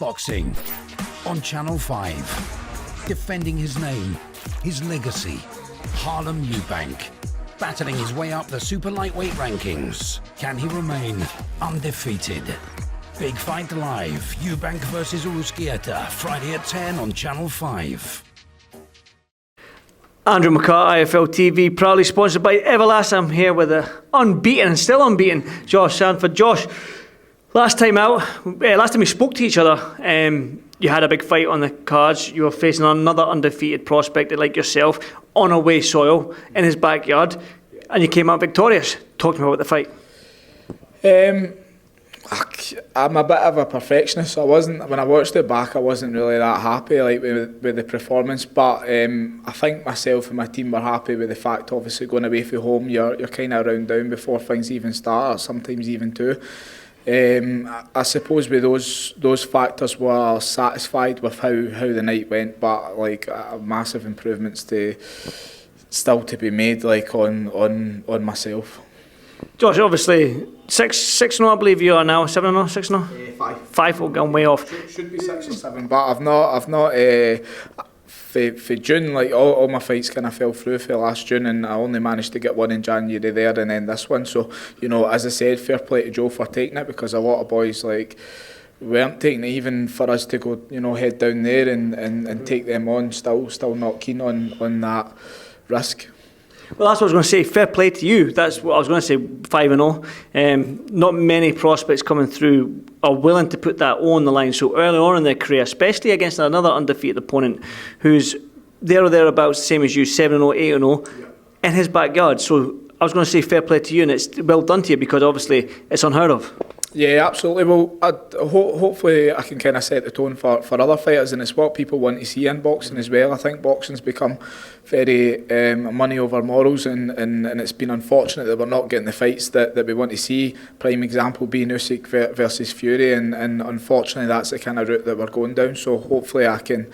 boxing on Channel 5. Defending his name, his legacy, Harlem Eubank. Battling his way up the super lightweight rankings. Can he remain undefeated? Big Fight Live, Eubank versus Uruzquieta, Friday at 10 on Channel 5. Andrew McCART, IFL TV, proudly sponsored by Everlast. I'm here with the unbeaten and still unbeaten Josh Sandford. Josh, last time we spoke to each other, you had a big fight on the cards. You were facing another undefeated prospect like yourself on away soil in his backyard, and you came out victorious. Talk to me about the fight. I'm a bit of a perfectionist, so when I watched it back, I wasn't really that happy with the performance, but I think myself and my team were happy with the fact, obviously going away from home, you're kind of round down before things even start, or sometimes even two. I suppose with those factors were satisfied with how the night went, but massive improvements still to be made on myself. Josh, obviously 6-0, I believe you are now. 7-0, 6-0? 5 will go way off. Should be 6 or 7, but I've not. For June, all my fights kind of fell through for last June, and I only managed to get one in January there, and then this one. So as I said, fair play to Joe for taking it, because a lot of boys weren't taking it, even for us to go head down there and take them on. Still not keen on that risk. Well, that's what I was going to say. Fair play to you. That's what I was going to say. 5-0. Not many prospects coming through are willing to put that on the line so early on in their career, especially against another undefeated opponent who's there or thereabouts, the same as you, 7-0, 8-0, in his backyard. So I was going to say fair play to you, and it's well done to you, because obviously it's unheard of. Yeah, absolutely. Well, hopefully I can kind of set the tone for other fighters, and it's what people want to see in boxing as well. I think boxing's become very money over morals, and it's been unfortunate that we're not getting the fights that we want to see. Prime example being Usyk versus Fury, and unfortunately that's the kind of route that we're going down. So hopefully I can,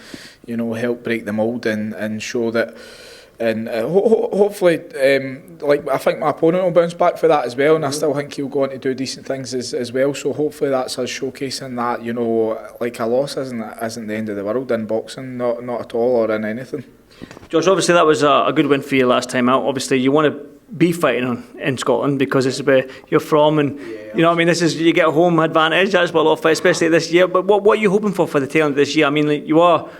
help break the mould and show that. And hopefully, I think my opponent will bounce back for that as well, and I still think he'll go on to do decent things as well. So hopefully that's us showcasing that, a loss isn't the end of the world in boxing, not at all, or in anything. Josh, obviously that was a good win for you last time out. Obviously you want to be fighting in Scotland, because this is where you're from, and this is, you get a home advantage. That's what a lot of fights, especially this year. But what are you hoping for the tail end of this year? You are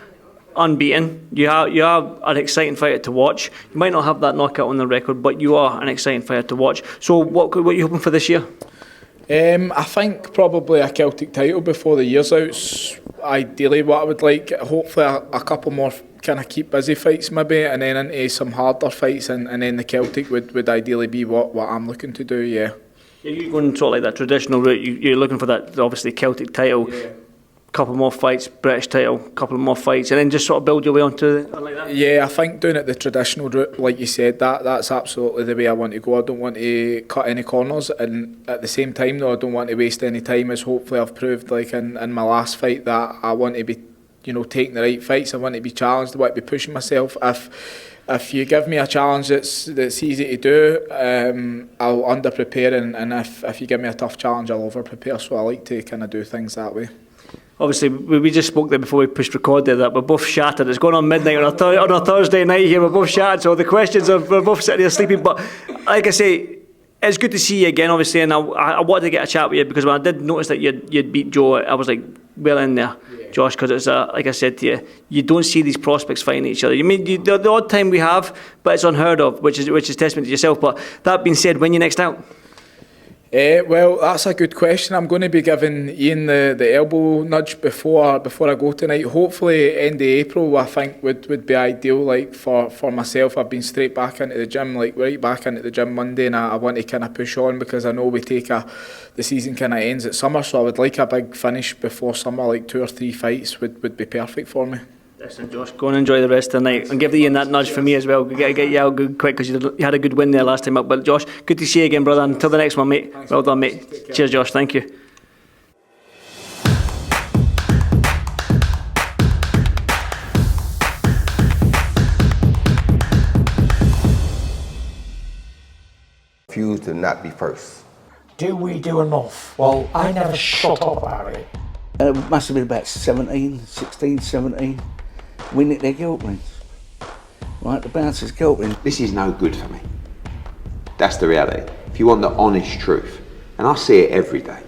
unbeaten. You are an exciting fighter to watch. You might not have that knockout on the record, but you are an exciting fighter to watch. So what are you hoping for this year? I think probably a Celtic title before the year's out. Ideally what I would like. Hopefully a couple more kind of keep busy fights maybe, and then into some harder fights, and then the Celtic would ideally be what I'm looking to do, yeah. You're going sort of like that traditional route. You're looking for that, obviously, Celtic title. Yeah. Couple more fights, British title, couple more fights, and then just sort of build your way onto like that? Yeah, I think doing it the traditional route, like you said, that's absolutely the way I want to go. I don't want to cut any corners, and at the same time though, I don't want to waste any time, as hopefully I've proved in my last fight that I want to be taking the right fights. I want to be challenged, I want to be pushing myself. If you give me a challenge that's easy to do, I'll under prepare, and if you give me a tough challenge, I'll over prepare. So I like to kind of do things that way. Obviously, we just spoke there before we pushed record there that we're both shattered. It's going on midnight on a Thursday night here. We're both shattered, so the questions we're both sitting here sleeping. But like I say, it's good to see you again, obviously. And I wanted to get a chat with you, because when I did notice that you'd beat Joe, I was well in there, Josh, because it's like I said to you don't see these prospects fighting each other. The odd time we have, but it's unheard of, which is testament to yourself. But that being said, when you next out? Well, that's a good question. I'm going to be giving Ian the elbow nudge before I go tonight. Hopefully end of April, I think would be ideal for myself. I've been straight back into the gym, right back into the gym Monday, and I want to kind of push on, because I know the season kind of ends at summer, so I would like a big finish before summer, 2 or 3 fights would be perfect for me. Listen, Josh, go and enjoy the rest of the night, and give Ian that nudge for me as well. Get you out good quick, because you had a good win there last time up. But Josh, good to see you again, brother. Until the next one, mate. Thanks, well done, mate. Cheers, Josh. Thank you. Refuse to not be first. Do we do enough? Well, I never shut up about it. It must have been about 16, 17. We nicked their guilt rings. Right, the bouncers guilt rings. This is no good for me. That's the reality. If you want the honest truth, and I see it every day.